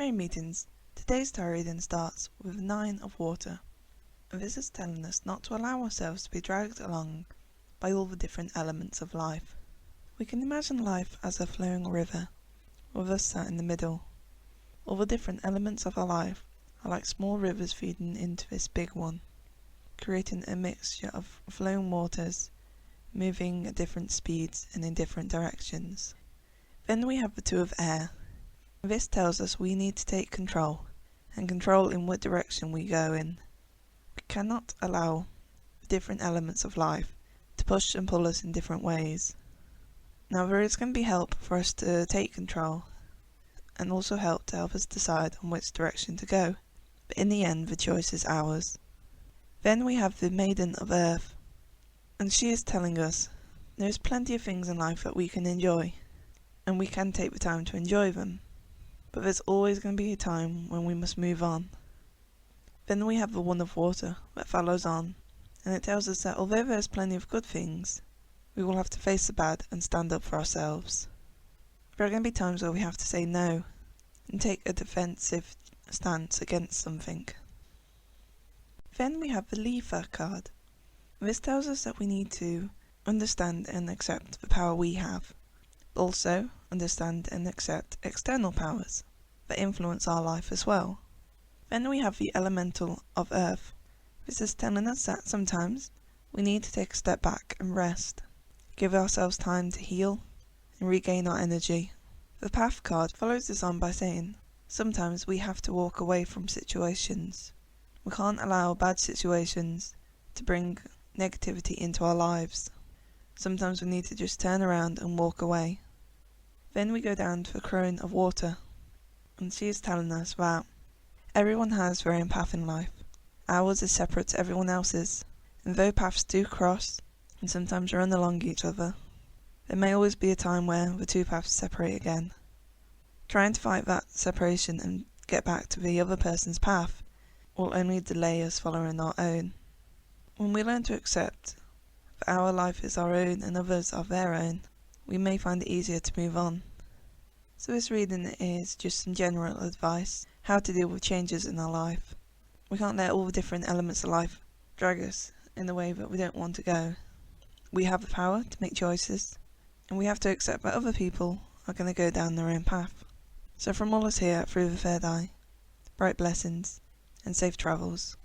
Main meetings. Today's tarot reading starts with 9 of water. And this is telling us not to allow ourselves to be dragged along by all the different elements of life. We can imagine life as a flowing river, with us sat in the middle. All the different elements of our life are like small rivers feeding into this big one, creating a mixture of flowing waters, moving at different speeds and in different directions. Then we have the 2 of air. This tells us we need to take control, and control in what direction we go in. We cannot allow the different elements of life to push and pull us in different ways. Now there is going to be help for us to take control, and also help to help us decide on which direction to go, but in the end the choice is ours. Then we have the Maiden of Earth, and she is telling us there is plenty of things in life that we can enjoy, and we can take the time to enjoy them. But there's always going to be a time when we must move on. Then we have the 1 of water that follows on, and it tells us that although there's plenty of good things, we will have to face the bad and stand up for ourselves. There are going to be times where we have to say no, and take a defensive stance against something. Then we have the Leafer card. This tells us that we need to understand and accept the power we have, but also understand and accept external powers that influence our life as well. Then we have the Elemental of Earth. This is telling us that sometimes we need to take a step back and rest, give ourselves time to heal and regain our energy. The Path card follows this on by saying sometimes we have to walk away from situations. We can't allow bad situations to bring negativity into our lives. Sometimes we need to just turn around and walk away. Then we go down to the Crone of Water, and she is telling us that everyone has their own path in life. Ours is separate to everyone else's, and though paths do cross and sometimes run along each other, there may always be a time where the 2 paths separate again. Trying to fight that separation and get back to the other person's path will only delay us following our own. When we learn to accept that our life is our own and others are their own, we may find it easier to move on. So this reading is just some general advice, how to deal with changes in our life. We can't let all the different elements of life drag us in the way that we don't want to go. We have the power to make choices, and we have to accept that other people are going to go down their own path. So from all us here at Through the Third Eye, bright blessings and safe travels.